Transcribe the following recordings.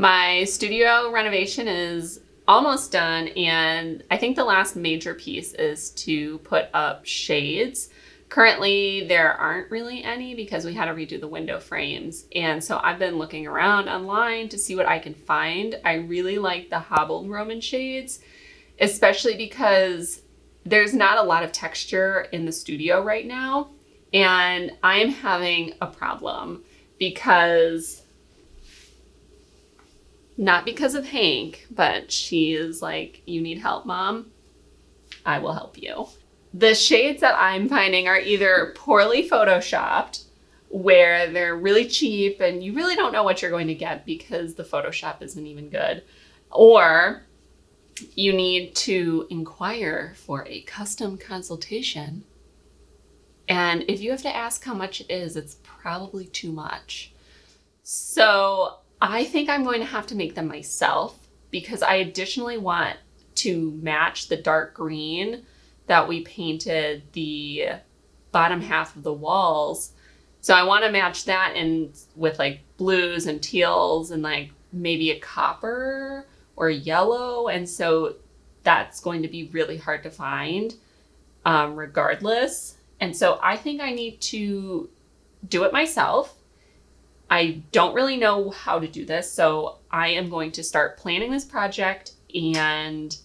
My studio renovation is almost done, and I think the last major piece is to put up shades. Currently, there aren't really any because we had to redo the window frames. And so I've been looking around online to see what I can find. I really like the hobbled Roman shades, especially because there's not a lot of texture in the studio right now. And I am having a problem because, not because of Hank, but she is like, you need help, Mom? I will help you. The shades that I'm finding are either poorly photoshopped, where they're really cheap and you really don't know what you're going to get because the Photoshop isn't even good, or you need to inquire for a custom consultation. And if you have to ask how much it is, it's probably too much. So I think I'm going to have to make them myself because I additionally want to match the dark green that we painted the bottom half of the walls. So I want to match that in with like blues and teals and like maybe a copper or yellow. And so that's going to be really hard to find regardless. And so I think I need to do it myself. I don't really know how to do this. So I am going to start planning this project and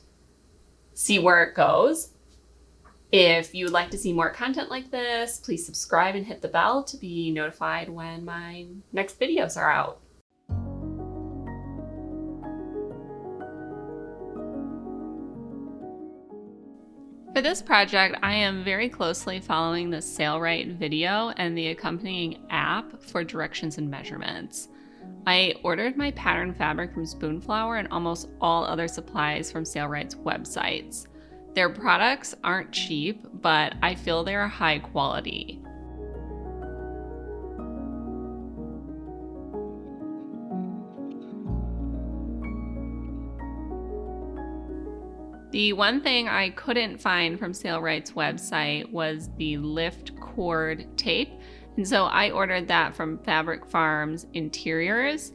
see where it goes. If you would like to see more content like this, please subscribe and hit the bell to be notified when my next videos are out. For this project, I am very closely following the Sailrite video and the accompanying app for directions and measurements. I ordered my pattern fabric from Spoonflower and almost all other supplies from Sailrite's websites. Their products aren't cheap, but I feel they are high quality. The one thing I couldn't find from Sailrite's website was the lift cord tape, and so I ordered that from Fabric Farms Interiors.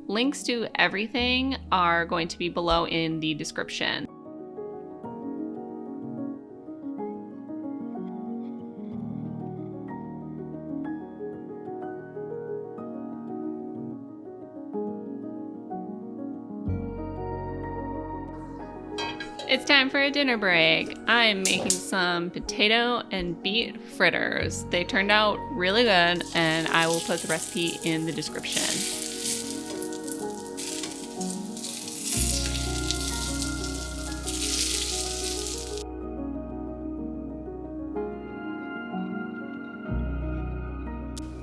Links to everything are going to be below in the description. It's time for a dinner break. I'm making some potato and beet fritters. They turned out really good, and I will put the recipe in the description.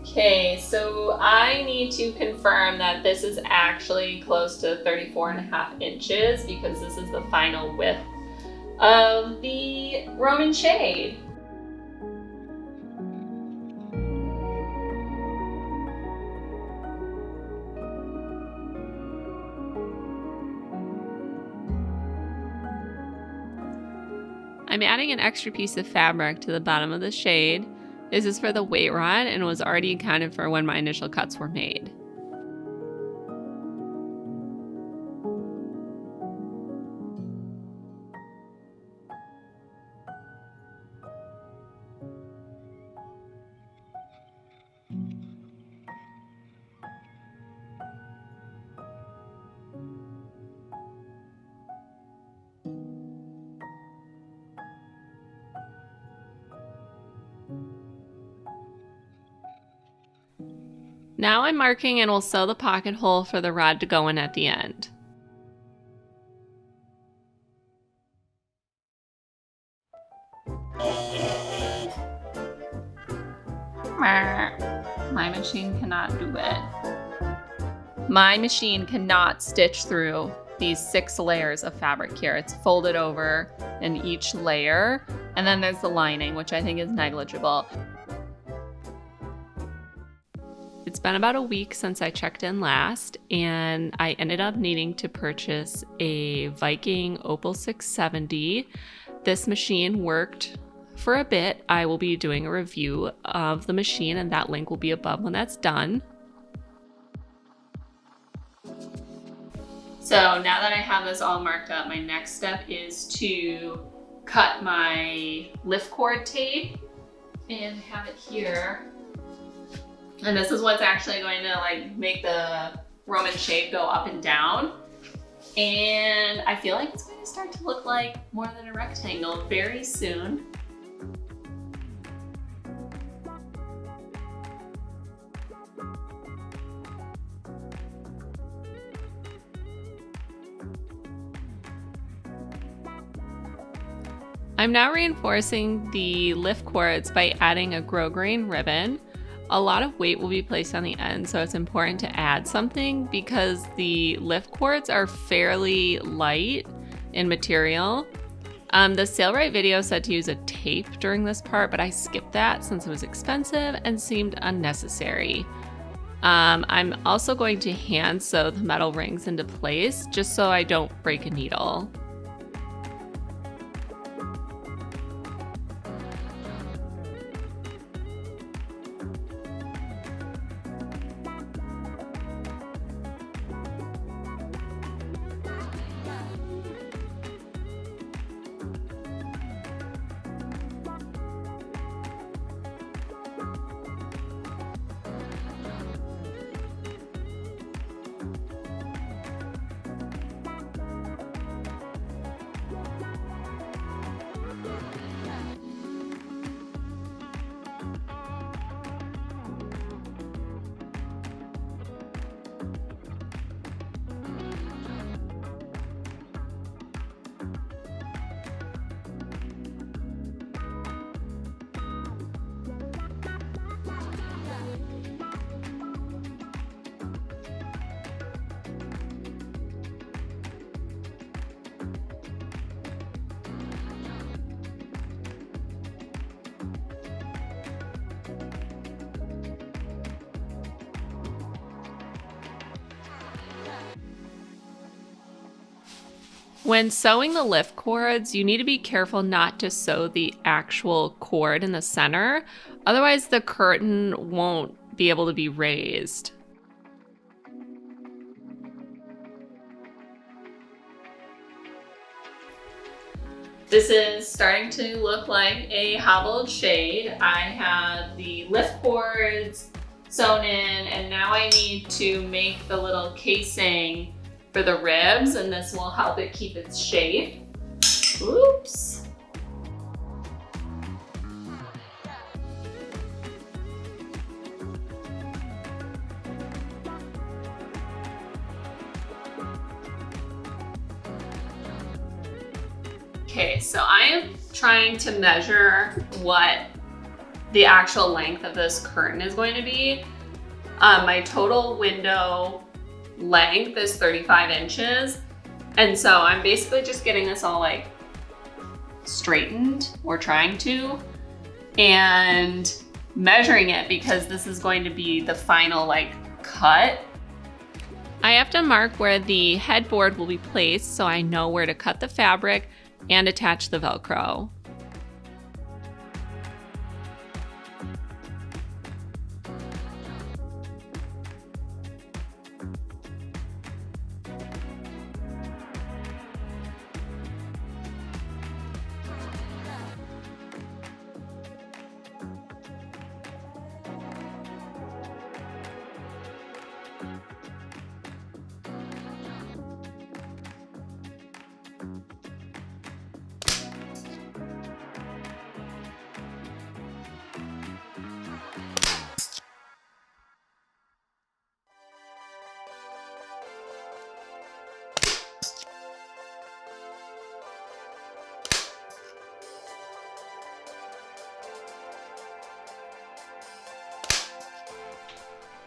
Okay, so I need to confirm that this is actually close to 34.5 inches because this is the final width of the Roman shade. I'm adding an extra piece of fabric to the bottom of the shade. This is for the weight rod and was already accounted for when my initial cuts were made. Now I'm marking and will sew the pocket hole for the rod to go in at the end. My machine cannot do it. My machine cannot stitch through these 6 layers of fabric here. It's folded over in each layer, and then there's the lining, which I think is negligible. It's been about a week since I checked in last, and I ended up needing to purchase a Viking Opal 670. This machine worked for a bit. I will be doing a review of the machine, and that link will be above when that's done. So now that I have this all marked up, my next step is to cut my lift cord tape and have it here. And this is what's actually going to like make the Roman shape go up and down. And I feel like it's going to start to look like more than a rectangle very soon. I'm now reinforcing the lift cords by adding a grosgrain ribbon. A lot of weight will be placed on the end, so it's important to add something because the lift cords are fairly light in material. The Sailrite video said to use a tape during this part, but I skipped that since it was expensive and seemed unnecessary. I'm also going to hand sew the metal rings into place just so I don't break a needle. When sewing the lift cords, you need to be careful not to sew the actual cord in the center, otherwise the curtain won't be able to be raised. This is starting to look like a hobbled shade. I have the lift cords sewn in, and now I need to make the little casing for the ribs, and this will help it keep its shape. Oops. Okay, so I am trying to measure what the actual length of this curtain is going to be. My total window length is 35 inches. And so I'm basically just getting this all like straightened, or trying to, and measuring it because this is going to be the final like cut. I have to mark where the headboard will be placed so I know where to cut the fabric and attach the Velcro.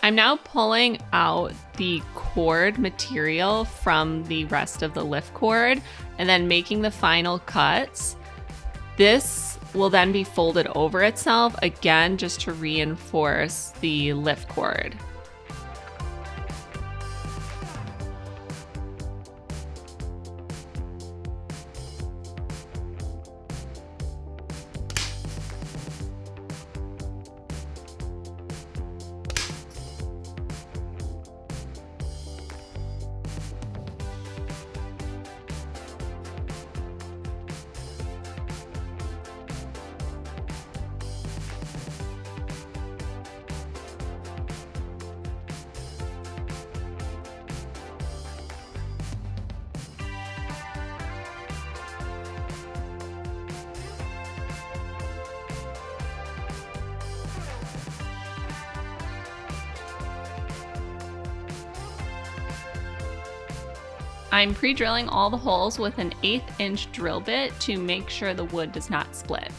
I'm now pulling out the cord material from the rest of the lift cord and then making the final cuts. This will then be folded over itself again just to reinforce the lift cord. I'm pre-drilling all the holes with an 1/8 inch drill bit to make sure the wood does not split.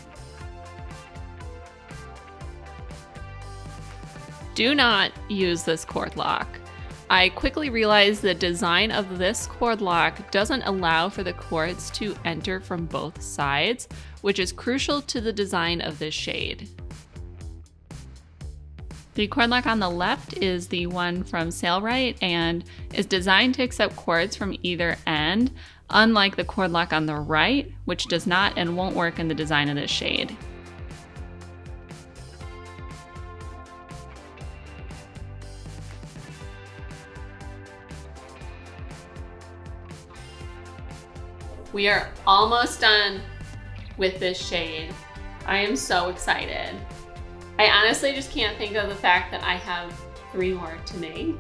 Do not use this cord lock. I quickly realized the design of this cord lock doesn't allow for the cords to enter from both sides, which is crucial to the design of this shade. The cord lock on the left is the one from Sailrite and is designed to accept cords from either end, unlike the cord lock on the right, which does not and won't work in the design of this shade. We are almost done with this shade. I am so excited. I honestly just can't think of the fact that I have 3 more to make.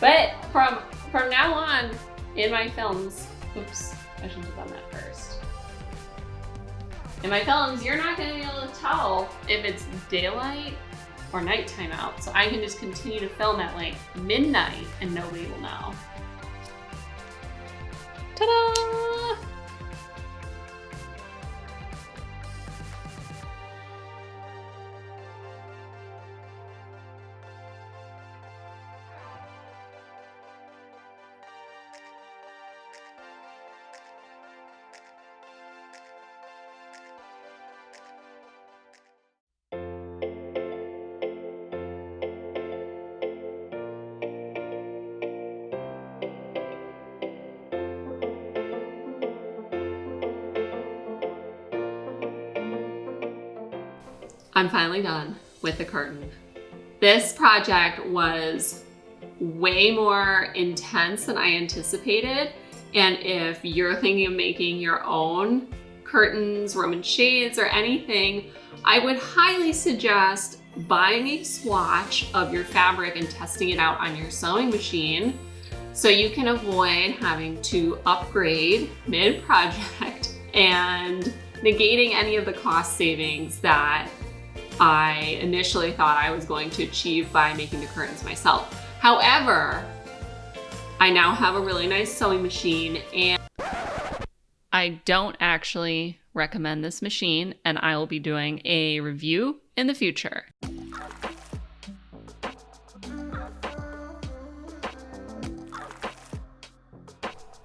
But from now on in my films, oops, I should have done that first. In my films, you're not gonna be able to tell if it's daylight or nighttime out. So I can just continue to film at like midnight and nobody will know. Ta-da! I'm finally done with the curtain. This project was way more intense than I anticipated. And if you're thinking of making your own curtains, Roman shades, or anything, I would highly suggest buying a swatch of your fabric and testing it out on your sewing machine so you can avoid having to upgrade mid-project and negating any of the cost savings that I initially thought I was going to achieve by making the curtains myself. However, I now have a really nice sewing machine and I don't actually recommend this machine, and I will be doing a review in the future.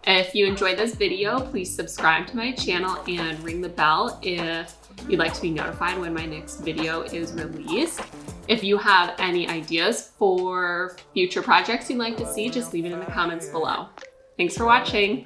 If you enjoyed this video, please subscribe to my channel and ring the bell if you'd like to be notified when my next video is released. If you have any ideas for future projects you'd like to see, just leave it in the comments below. Thanks for watching.